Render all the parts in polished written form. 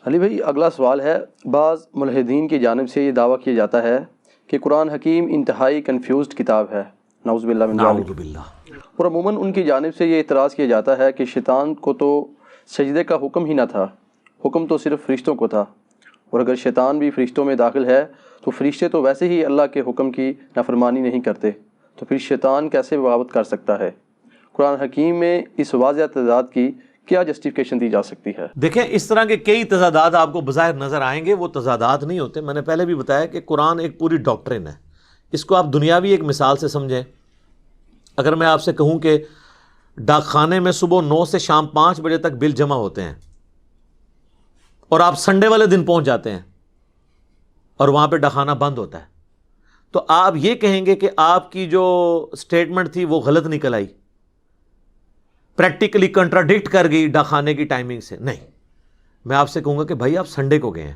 علی بھائی اگلا سوال ہے، بعض ملحدین کی جانب سے یہ دعویٰ کیا جاتا ہے کہ قرآن حکیم انتہائی کنفیوزڈ کتاب ہے، نعوذ باللہ من ذالک، اور عموماً ان کی جانب سے یہ اعتراض کیا جاتا ہے کہ شیطان کو تو سجدے کا حکم ہی نہ تھا، حکم تو صرف فرشتوں کو تھا، اور اگر شیطان بھی فرشتوں میں داخل ہے تو فرشتے تو ویسے ہی اللہ کے حکم کی نافرمانی نہیں کرتے، تو پھر شیطان کیسے بغاوت کر سکتا ہے؟ قرآن حکیم میں اس واضح تضاد کی کیا جسٹیفیکیشن دی جا سکتی ہے؟ دیکھیں اس طرح کے کئی تضادات آپ کو بظاہر نظر آئیں گے، وہ تضادات نہیں ہوتے. میں نے پہلے بھی بتایا کہ قرآن ایک پوری ڈاکٹرن ہے. اس کو آپ دنیاوی ایک مثال سے سمجھیں. اگر میں آپ سے کہوں کہ ڈاک خانے میں صبح 9 سے شام 5 بجے تک بل جمع ہوتے ہیں اور آپ سنڈے والے دن پہنچ جاتے ہیں اور وہاں پہ ڈاک خانہ بند ہوتا ہے، تو آپ یہ کہیں گے کہ آپ کی جو سٹیٹمنٹ تھی وہ غلط نکل آئی، پریکٹیکلی کنٹراڈکٹ کر گئی ڈاک خانے کی ٹائمنگ سے؟ نہیں، میں آپ سے کہوں گا کہ بھائی آپ سنڈے کو گئے ہیں.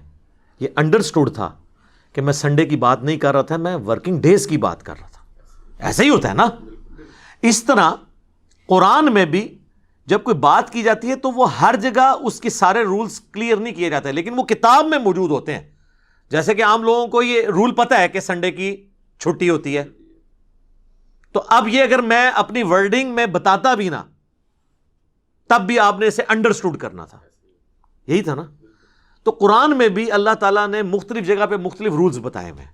یہ انڈرسٹوڈ تھا کہ میں سنڈے کی بات نہیں کر رہا تھا، میں ورکنگ ڈیز کی بات کر رہا تھا. ایسا ہی ہوتا ہے نا. اس طرح قرآن میں بھی جب کوئی بات کی جاتی ہے تو وہ ہر جگہ اس کے سارے رولز کلیئر نہیں کیے جاتے، لیکن وہ کتاب میں موجود ہوتے ہیں. جیسے کہ عام لوگوں کو یہ رول پتہ ہے کہ سنڈے کی چھٹی ہوتی ہے، تو اب یہ اگر میں اپنی ورڈنگ میں بتاتا بھی نا تب بھی آپ نے اسے انڈرسٹوڈ کرنا تھا. یہی تھا نا. تو قرآن میں بھی اللہ تعالیٰ نے مختلف جگہ پہ مختلف رولز بتائے ہوئے ہیں.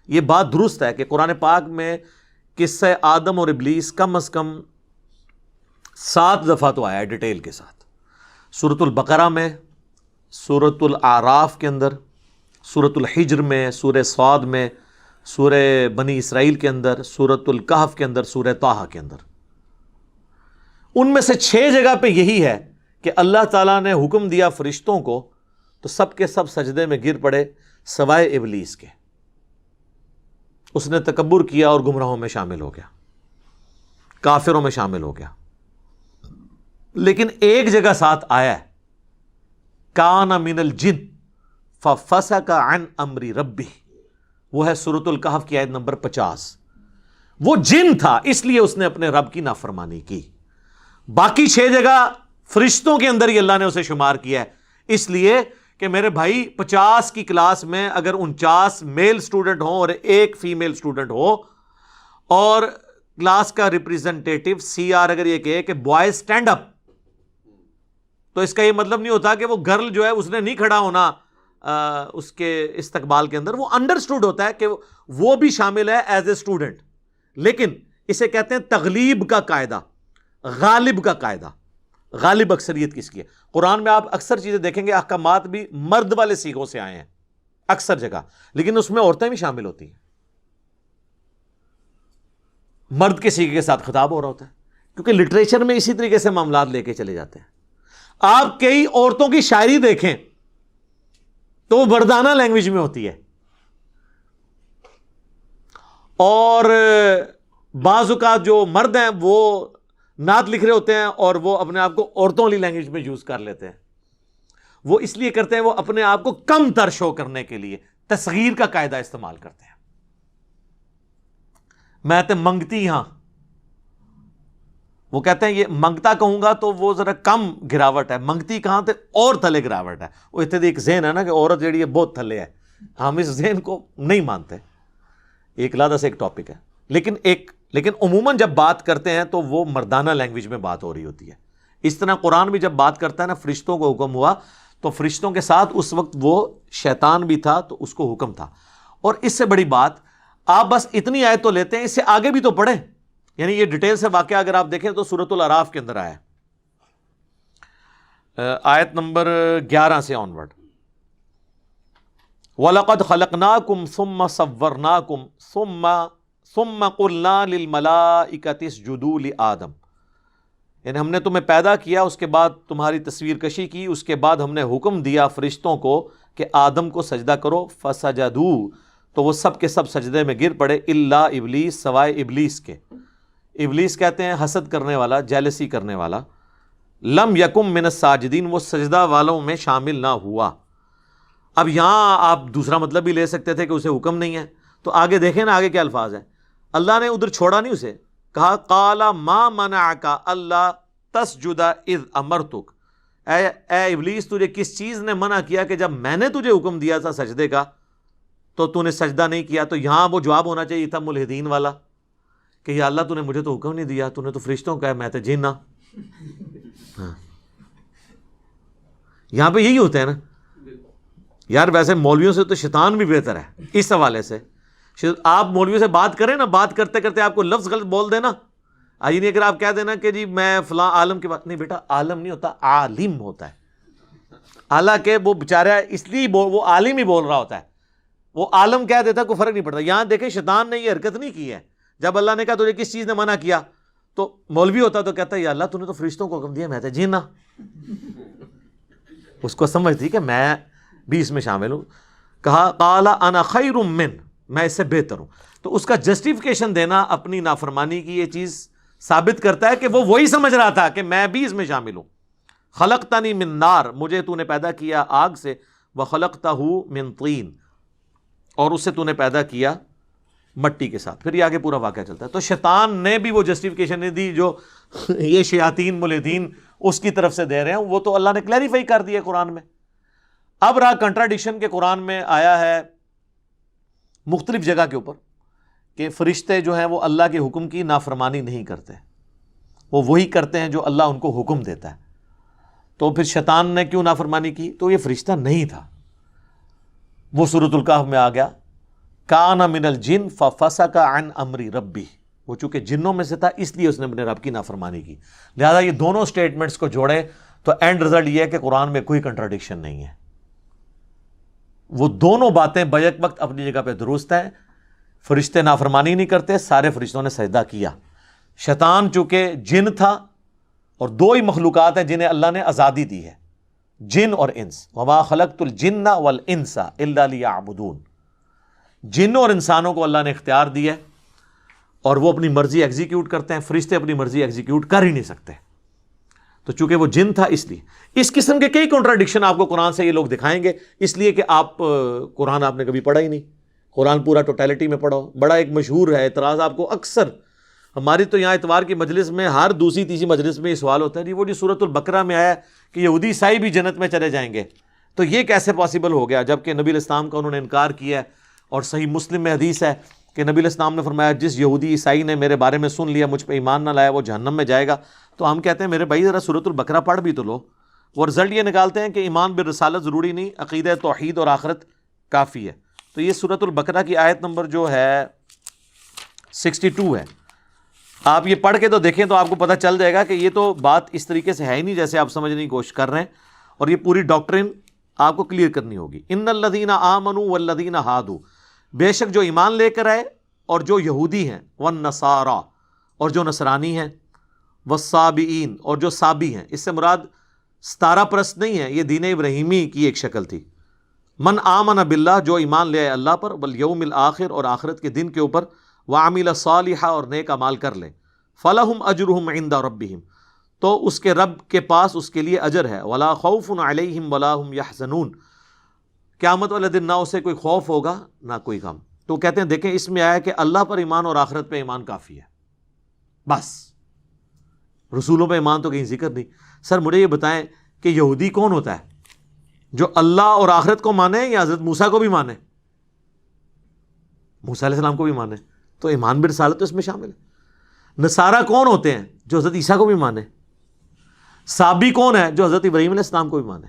یہ بات درست ہے کہ قرآن پاک میں قصہ آدم اور ابلیس کم از کم 7 دفعہ تو آیا ہے ڈیٹیل کے ساتھ. سورۃ البقرہ میں، سورۃ الاعراف کے اندر، سورۃ الحجر میں، سورہ صاد میں، سورہ بنی اسرائیل کے اندر، سورۃ الکہف کے اندر، سورہ طٰہٰ کے اندر. ان میں سے 6 جگہ پہ یہی ہے کہ اللہ تعالیٰ نے حکم دیا فرشتوں کو تو سب کے سب سجدے میں گر پڑے سوائے ابلیس کے. اس نے تکبر کیا اور گمراہوں میں شامل ہو گیا، کافروں میں شامل ہو گیا. لیکن ایک جگہ ساتھ آیا ہے، کان من الجن ففسق عن امر ربہ، وہ ہے سورۃ الکہف کی آیت نمبر 50. وہ جن تھا اس لیے اس نے اپنے رب کی نافرمانی کی. باقی 6 جگہ فرشتوں کے اندر ہی اللہ نے اسے شمار کیا ہے، اس لیے کہ میرے بھائی 50 کی کلاس میں اگر 49 میل سٹوڈنٹ ہوں اور 1 فیمیل سٹوڈنٹ ہو، اور کلاس کا ریپریزنٹیٹو سی آر اگر یہ کہے کہ بوائز سٹینڈ اپ، تو اس کا یہ مطلب نہیں ہوتا کہ وہ گرل جو ہے اس نے نہیں کھڑا ہونا اس کے استقبال کے اندر. وہ انڈرسٹوڈ ہوتا ہے کہ وہ بھی شامل ہے ایز اے اسٹوڈنٹ. لیکن اسے کہتے ہیں تغلیب کا قاعدہ، غالب کا قاعدہ. غالب اکثریت کس کی ہے؟ قرآن میں آپ اکثر چیزیں دیکھیں گے، احکامات بھی مرد والے سیغوں سے آئے ہیں اکثر جگہ، لیکن اس میں عورتیں بھی شامل ہوتی ہیں. مرد کے سیغے کے ساتھ خطاب ہو رہا ہوتا ہے، کیونکہ لٹریچر میں اسی طریقے سے معاملات لے کے چلے جاتے ہیں. آپ کئی عورتوں کی شاعری دیکھیں تو وہ مردانہ لینگویج میں ہوتی ہے، اور بعض اوقات جو مرد ہیں وہ نعت لکھ رہے ہوتے ہیں اور وہ اپنے آپ کو عورتوں والی لینگویج میں یوز کر لیتے ہیں. وہ اس لیے کرتے ہیں، وہ اپنے آپ کو کم تر شو کرنے کے لیے تصغیر کا قاعدہ استعمال کرتے ہیں. میں تے منگتی ہاں، وہ کہتے ہیں یہ منگتا کہوں گا تو وہ ذرا کم گراوٹ ہے، منگتی کہاں تے اور تھلے گراوٹ ہے. وہ اتنے ایک ذہن ہے نا کہ عورت جیڑی ہے بہت تھلے ہے، ہم اس ذہن کو نہیں مانتے. ایک علیحدہ سے ایک ٹاپک ہے، لیکن عموماً جب بات کرتے ہیں تو وہ مردانہ لینگویج میں بات ہو رہی ہوتی ہے. اس طرح قرآن بھی جب بات کرتا ہے نا، فرشتوں کو حکم ہوا تو فرشتوں کے ساتھ اس وقت وہ شیطان بھی تھا تو اس کو حکم تھا. اور اس سے بڑی بات آپ بس اتنی آیت تو لیتے ہیں، اس سے آگے بھی تو پڑھیں. یعنی یہ ڈیٹیل سے واقعہ اگر آپ دیکھیں تو سورۃ الاعراف کے اندر آیا آیت نمبر 11 سے آنورڈ، وَلَقَدْ خَلَقْنَاكُمْ ثُمَّ صَوَّرْنَاكُمْ ثُمَّ قُلْنَا لِلْمَلَائِكَةِ اسْجُدُوا لِآدَمَ. یعنی ہم نے تمہیں پیدا کیا، اس کے بعد تمہاری تصویر کشی کی، اس کے بعد ہم نے حکم دیا فرشتوں کو کہ آدم کو سجدہ کرو. فَسَجَدُوا، تو وہ سب کے سب سجدے میں گر پڑے، الا ابلیس، سوائے ابلیس کے. ابلیس کہتے ہیں حسد کرنے والا، جیلسی کرنے والا. لم یکم من الساجدین، وہ سجدہ والوں میں شامل نہ ہوا. اب یہاں آپ دوسرا مطلب بھی لے سکتے تھے کہ اسے حکم نہیں ہے، تو آگے دیکھیں نا آگے کیا الفاظ ہیں. اللہ نے ادھر چھوڑا نہیں اسے، کہا قال ما منعک الا تسجد اذ امرتک. اے ابلیس تجھے کس چیز نے منع کیا کہ جب میں نے تجھے حکم دیا تھا سجدے کا تو تو نے سجدہ نہیں کیا؟ تو یہاں وہ جواب ہونا چاہیے تھا ملحدین والا کہ یا اللہ تو نے مجھے تو حکم نہیں دیا، تو نے تو فرشتوں کا ہے، میں تو جن ہاں۔ یہاں پہ یہی ہوتا ہے نا یار، ویسے مولویوں سے تو شیطان بھی بہتر ہے اس حوالے سے۔ آپ مولویوں سے بات کریں نا، بات کرتے کرتے آپ کو لفظ غلط بول دینا، آئی نہیں، اگر آپ کہہ دینا کہ جی میں فلاں عالم کی بات، نہیں بیٹا عالم نہیں ہوتا، عالم ہوتا ہے، حالانکہ وہ بیچارہ اس لیے وہ عالم ہی بول رہا ہوتا ہے، وہ عالم کہہ دیتا کوئی فرق نہیں پڑتا۔ یہاں دیکھیں شیطان نے یہ حرکت نہیں کی ہے، جب اللہ نے کہا تجھے کس چیز نے منع کیا تو مولوی ہوتا تو کہتا ہے یا اللہ تو نے تو فرشتوں کو حکم دیا، میں تو جینا، اس کو سمجھ تھی کہ میں بھی اس میں شامل ہوں۔ کہا قال انا خیر من، میں اس سے بہتر ہوں، تو اس کا جسٹیفیکیشن دینا اپنی نافرمانی کی یہ چیز ثابت کرتا ہے کہ وہ وہی سمجھ رہا تھا کہ میں بھی اس میں شامل ہوں۔ خلقتنی من نار، مجھے تو نے پیدا کیا آگ سے، وخلقتہ من طین، اور اس سے تو نے پیدا کیا مٹی کے ساتھ۔ پھر یہ آگے پورا واقعہ چلتا ہے۔ تو شیطان نے بھی وہ جسٹیفیکیشن نہیں دی جو یہ شیاطین ملحدین اس کی طرف سے دے رہے ہیں، وہ تو اللہ نے کلیریفائی کر دیا قرآن میں۔ اب رہا کنٹراڈکشن کے قرآن میں آیا ہے مختلف جگہ کے اوپر کہ فرشتے جو ہیں وہ اللہ کے حکم کی نافرمانی نہیں کرتے، وہ وہی کرتے ہیں جو اللہ ان کو حکم دیتا ہے۔ تو پھر شیطان نے کیوں نافرمانی کی؟ تو یہ فرشتہ نہیں تھا، وہ سورۃ الکہف میں آ گیا کان من الجن ففسق عن امر ربی، وہ چونکہ جنوں میں سے تھا اس لیے اس نے اپنے رب کی نافرمانی کی۔ لہذا یہ دونوں سٹیٹمنٹس کو جوڑے تو اینڈ رزلٹ یہ ہے کہ قرآن میں کوئی کنٹراڈکشن نہیں ہے، وہ دونوں باتیں بیک وقت اپنی جگہ پہ درست ہیں۔ فرشتے نافرمانی نہیں کرتے، سارے فرشتوں نے سجدہ کیا۔ شیطان چونکہ جن تھا، اور دو ہی مخلوقات ہیں جنہیں اللہ نے آزادی دی ہے، جن اور انس، وما خلقت الجن والانس الا لیعبدون، جنوں اور انسانوں کو اللہ نے اختیار دی ہے اور وہ اپنی مرضی ایگزیکیوٹ کرتے ہیں، فرشتے اپنی مرضی ایگزیکیوٹ کر ہی نہیں سکتے۔ تو چونکہ وہ جن تھا اس لیے اس قسم کے کئی کنٹراڈکشن آپ کو قرآن سے یہ لوگ دکھائیں گے، اس لیے کہ آپ قرآن آپ نے کبھی پڑھا ہی نہیں، قرآن پورا ٹوٹیلٹی میں پڑھو۔ بڑا ایک مشہور ہے اعتراض آپ کو اکثر، ہماری تو یہاں اتوار کی مجلس میں ہر دوسری تیسری مجلس میں یہ سوال ہوتا ہے جی وہ جو سورۃ البقرہ میں آیا کہ یہودی عیسائی بھی جنت میں چلے جائیں گے، تو یہ کیسے پاسبل ہو گیا جبکہ نبی علیہ السلام کا انہوں نے انکار کیا ہے، اور صحیح مسلم میں حدیث ہے کہ نبی علیہ السلام نے فرمایا جس یہودی عیسائی نے میرے بارے میں سن لیا، مجھ پہ ایمان نہ لایا، وہ جہنم میں جائے گا۔ تو ہم کہتے ہیں میرے بھائی ذرا سورۃ البقرہ پڑھ بھی تو لو، وہ رزلٹ یہ نکالتے ہیں کہ ایمان بالرسالت ضروری نہیں، عقیدہ توحید اور آخرت کافی ہے۔ تو یہ سورۃ البقرہ کی آیت نمبر جو ہے 62 ہے، آپ یہ پڑھ کے تو دیکھیں تو آپ کو پتہ چل جائے گا کہ یہ تو بات اس طریقے سے ہے ہی نہیں جیسے آپ سمجھنے کی کوشش کر رہے ہیں، اور یہ پوری ڈاکٹرن آپ کو کلیئر کرنی ہوگی۔ ان الذین آمنوا والذین ہادوا، بے شک جو ایمان لے کر آئے اور جو یہودی ہیں، والنصارى، اور جو نصرانی ہیں، والصابئین، اور جو صابی ہیں، اس سے مراد ستارہ پرست نہیں ہے، یہ دین ابراہیمی کی ایک شکل تھی۔ من آمن باللہ، جو ایمان لے آئے اللہ پر، والیوم الآخر، اور آخرت کے دن کے اوپر، وعمل صالحا، اور نیک اعمال کر لے، فلہم اجرہم عند ربہم، تو اس کے رب کے پاس اس کے لیے اجر ہے، ولا خوف علیہم ولا ہم یحزنون، قیامت والے دن نہ اسے کوئی خوف ہوگا نہ کوئی غم۔ تو کہتے ہیں دیکھیں اس میں آیا کہ اللہ پر ایمان اور آخرت پہ ایمان کافی ہے، بس رسولوں پہ ایمان تو کہیں ذکر نہیں۔ سر مجھے یہ بتائیں کہ یہودی کون ہوتا ہے، جو اللہ اور آخرت کو مانے یا حضرت موسیٰ کو بھی مانے؟ موسیٰ علیہ السلام کو بھی مانے، تو ایمان برسالت تو اس میں شامل ہے۔ نصارہ کون ہوتے ہیں؟ جو حضرت عیسیٰ کو بھی مانے۔ صابی کون ہے؟ جو حضرت ابراہیم علیہ السلام کو بھی مانے۔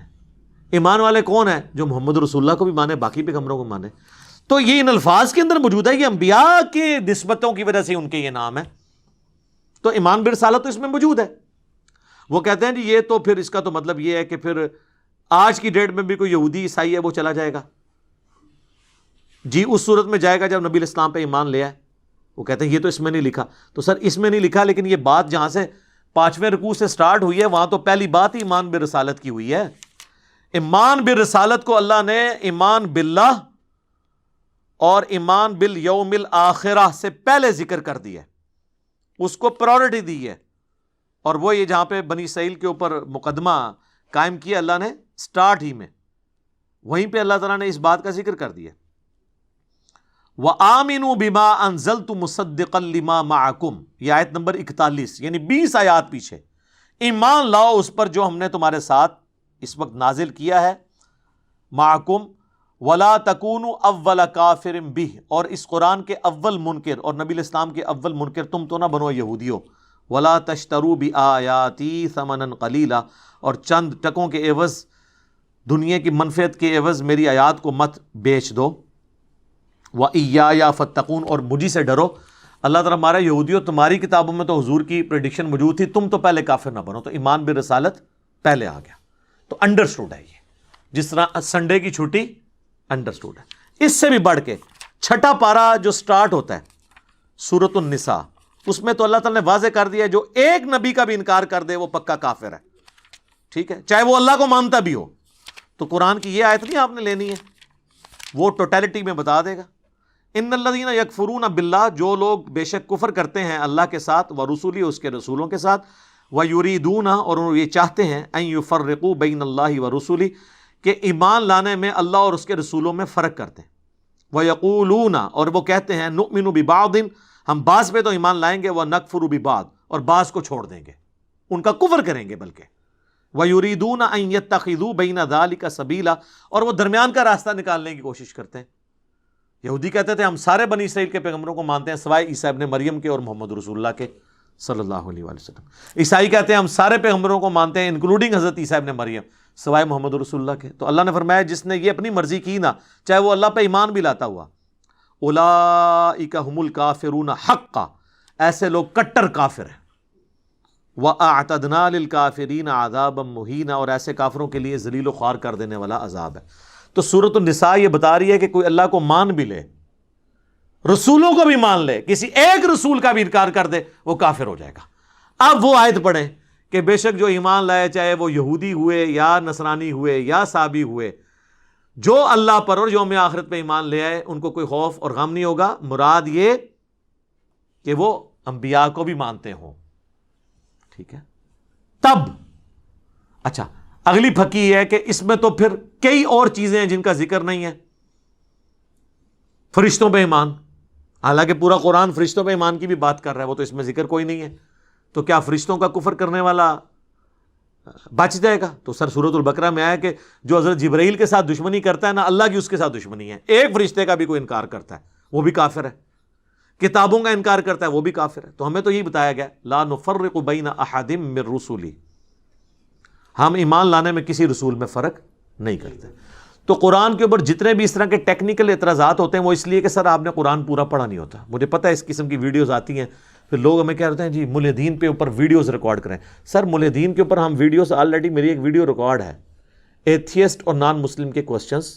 ایمان والے کون ہیں؟ جو محمد رسول اللہ کو بھی مانے، باقی پیغمبروں کو مانے۔ تو یہ ان الفاظ کے اندر موجود ہے، یہ انبیاء کے نسبتوں کی وجہ سے ان کے یہ نام ہے، تو ایمان برسالت تو اس میں موجود ہے۔ وہ کہتے ہیں جی یہ تو پھر اس کا تو مطلب یہ ہے کہ پھر آج کی ڈیٹ میں بھی کوئی یہودی عیسائی ہے وہ چلا جائے گا جی، اس صورت میں جائے گا جب نبی علیہ السلام پہ ایمان لے آئے۔ وہ کہتے ہیں یہ تو اس میں نہیں لکھا۔ تو سر اس میں نہیں لکھا، لیکن یہ بات جہاں سے 5ویں رکوع سے سٹارٹ ہوئی ہے وہاں تو پہلی بات ہی ایمان برسالت کی ہوئی ہے۔ ایمان بالرسالت کو اللہ نے ایمان باللہ اور ایمان بالیوم الآخرہ سے پہلے ذکر کر دیا ہے، اس کو پرائورٹی دی ہے، اور وہ یہ جہاں پہ بنی اسرائیل کے اوپر مقدمہ قائم کیا اللہ نے سٹارٹ ہی میں، وہیں پہ اللہ تعالیٰ نے اس بات کا ذکر کر دیا۔ وَآمِنُوا بِمَا أَنزَلْتُ مُصَدِّقًا لِمَا مَعَكُمْ، یہ آیت نمبر 41، یعنی 20 آیات پیچھے۔ ایمان لاؤ اس پر جو ہم نے تمہارے ساتھ اس وقت نازل کیا ہے معکم ولا تکونوا اول کافر بہ، اور اس قرآن کے اول منکر اور نبی الاسلام کے اول منکر تم تو نہ بنو یہودیو، ولا تشتروا بآیاتی ثمنا قلیلا، اور چند ٹکوں کے عوض، دنیا کی منفعت کے عوض میری آیات کو مت بیچ دو، وَإِيَّايَ فَاتَّقُونَ، اور مجھی سے ڈرو۔ اللہ تعالیٰ ہمارا یہودیوں تمہاری کتابوں میں تو حضور کی پریڈکشن موجود تھی، تم تو پہلے کافر نہ بنو، تو ایمان بالرسالت پہلے آ گیا، تو انڈرسٹوڈ ہے یہ، جس طرح سنڈے کی چھٹی انڈرسٹوڈ ہے۔ اس سے بھی بڑھ کے چھٹا پارا جو سٹارٹ ہوتا ہے سورۃ النساء، اس میں تو اللہ تعالیٰ نے واضح کر دیا ہے جو ایک نبی کا بھی انکار کر دے وہ پکا کافر ہے، ٹھیک ہے، چاہے وہ اللہ کو مانتا بھی ہو۔ تو قرآن کی یہ آیت نہیں آپ نے لینی ہے، وہ ٹوٹیلٹی میں بتا دے گا۔ ان الذین یکفرون باللہ، جو لوگ بے شک کفر کرتے ہیں اللہ کے ساتھ، ورسولی، اس کے رسولوں کے ساتھ، ویریدون، اور یہ چاہتے ہیں، ان یفرقوا بین اللہ ورسولی، کہ ایمان لانے میں اللہ اور اس کے رسولوں میں فرق کرتے ہیں، ویقولون، اور وہ کہتے ہیں، نؤمن ببعض، ہم بعض پہ تو ایمان لائیں گے، ونکفر ببعض، اور بعض کو چھوڑ دیں گے، ان کا کفر کریں گے بلکہ، ویریدون ان یتخذوا بین ذلک سبیلا، اور وہ درمیان کا راستہ نکالنے کی کوشش کرتے ہیں۔ یہودی کہتے تھے ہم سارے بنی اسرائیل کے پیغمبروں کو مانتے ہیں سوائے عیسیٰ ابن مریم کے اور محمد رسول اللہ کے صلی اللہ علیہ وآلہ وسلم۔ عیسائی کہتے ہیں ہم سارے پیغمبروں کو مانتے ہیں انکلوڈنگ حضرت عیسیٰ ابن مریم سوائے محمد رسول اللہ کے۔ تو اللہ نے فرمایا جس نے یہ اپنی مرضی کی نا، چاہے وہ اللہ پہ ایمان بھی لاتا ہوا، اولئک هم الکافرون حقا، ایسے لوگ کٹر کافر ہیں، وَأَعْتَدْنَا لِلْكَافِرِينَ عَذَابًا مُهِينًا، اور ایسے کافروں کے لیے ذلیل و خوار کر دینے والا عذاب ہے۔ تو سورۃ النساء یہ بتا رہی ہے کہ کوئی اللہ کو مان بھی لے، رسولوں کو بھی مان لے، کسی ایک رسول کا بھی انکار کر دے، وہ کافر ہو جائے گا۔ اب وہ آیت پڑھیں کہ بے شک جو ایمان لائے، چاہے وہ یہودی ہوئے یا نصرانی ہوئے یا صابی ہوئے، جو اللہ پر اور یوم آخرت پہ ایمان لے آئے، ان کو کوئی خوف اور غم نہیں ہوگا۔ مراد یہ کہ وہ انبیاء کو بھی مانتے ہوں، ٹھیک ہے۔ تب اچھا اگلی پھکی ہے کہ اس میں تو پھر کئی اور چیزیں ہیں جن کا ذکر نہیں ہے۔ فرشتوں پہ ایمان، حالانکہ پورا قرآن فرشتوں پہ ایمان کی بھی بات کر رہا ہے، وہ تو اس میں ذکر کوئی نہیں ہے، تو کیا فرشتوں کا کفر کرنے والا بچ جائے گا؟ تو سر سورۃ البقرہ میں آیا کہ جو حضرت جبرائیل کے ساتھ دشمنی کرتا ہے نا، اللہ کی اس کے ساتھ دشمنی ہے۔ ایک فرشتے کا بھی کوئی انکار کرتا ہے وہ بھی کافر ہے، کتابوں کا انکار کرتا ہے وہ بھی کافر ہے۔ تو ہمیں تو یہی بتایا گیا لا نفرق بین احد من رسلی، ہم ایمان لانے میں کسی رسول میں فرق نہیں کرتے۔ تو قرآن کے اوپر جتنے بھی اس طرح کے ٹیکنیکل اعتراضات ہوتے ہیں وہ اس لیے کہ سر آپ نے قرآن پورا پڑھا نہیں ہوتا۔ مجھے پتہ ہے اس قسم کی ویڈیوز آتی ہیں، پھر لوگ ہمیں کہتے ہیں جی ملحدین پہ اوپر ویڈیوز ریکارڈ کریں۔ سر ملحدین کے اوپر ہم ویڈیوز، آلریڈی میری ایک ویڈیو ریکارڈ ہے، ایتھیسٹ اور نان مسلم کے کوسچنز،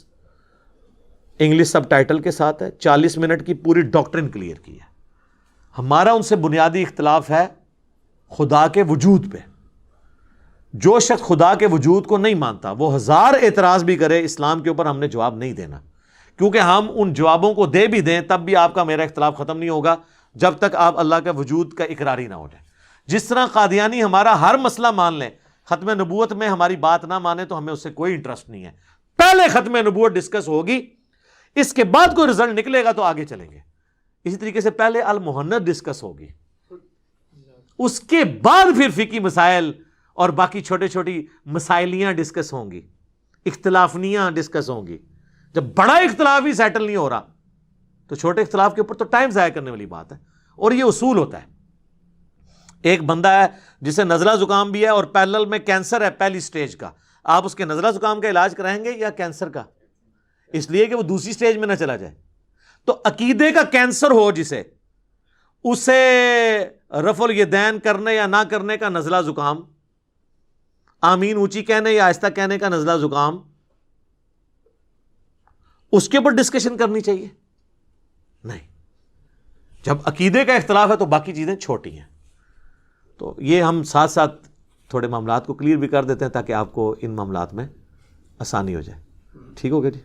انگلش سب ٹائٹل کے ساتھ ہے، 40 منٹ کی پوری ڈاکٹرن کلیئر کی ہے۔ ہمارا ان سے بنیادی اختلاف ہے خدا کے وجود پہ۔ جو شخص خدا کے وجود کو نہیں مانتا وہ ہزار اعتراض بھی کرے، اسلام کے اوپر ہم نے جواب نہیں دینا، کیونکہ ہم ان جوابوں کو دے بھی دیں تب بھی آپ کا میرا اختلاف ختم نہیں ہوگا جب تک آپ اللہ کے وجود کا اقراری نہ ہو جائے۔ جس طرح قادیانی ہمارا ہر مسئلہ مان لیں، ختم نبوت میں ہماری بات نہ مانے تو ہمیں اس سے کوئی انٹرسٹ نہیں ہے۔ پہلے ختم نبوت ڈسکس ہوگی، اس کے بعد کوئی رزلٹ نکلے گا تو آگے چلیں گے۔ اسی طریقے سے پہلے المحنت ڈسکس ہوگی، اس کے بعد پھر فقہی مسائل اور باقی چھوٹی چھوٹی مسائلیاں ڈسکس ہوں گی، اختلافنیاں ڈسکس ہوں گی۔ جب بڑا اختلاف ہی سیٹل نہیں ہو رہا تو چھوٹے اختلاف کے اوپر تو ٹائم ضائع کرنے والی بات ہے۔ اور یہ اصول ہوتا ہے، ایک بندہ ہے جسے نزلہ زکام بھی ہے اور پیرلل میں کینسر ہے پہلی سٹیج کا، آپ اس کے نزلہ زکام کا علاج کرائیں گے یا کینسر کا؟ اس لیے کہ وہ دوسری سٹیج میں نہ چلا جائے۔ تو عقیدے کا کینسر ہو جسے، اسے رفع الیدین کرنے یا نہ کرنے کا نزلہ زکام، آمین اونچی کہنے یا آہستہ کہنے کا نزلہ زکام، اس کے اوپر ڈسکشن کرنی چاہیے؟ نہیں۔ جب عقیدے کا اختلاف ہے تو باقی چیزیں چھوٹی ہیں۔ تو یہ ہم ساتھ ساتھ تھوڑے معاملات کو کلیئر بھی کر دیتے ہیں تاکہ آپ کو ان معاملات میں آسانی ہو جائے۔ ٹھیک ہو گیا جی؟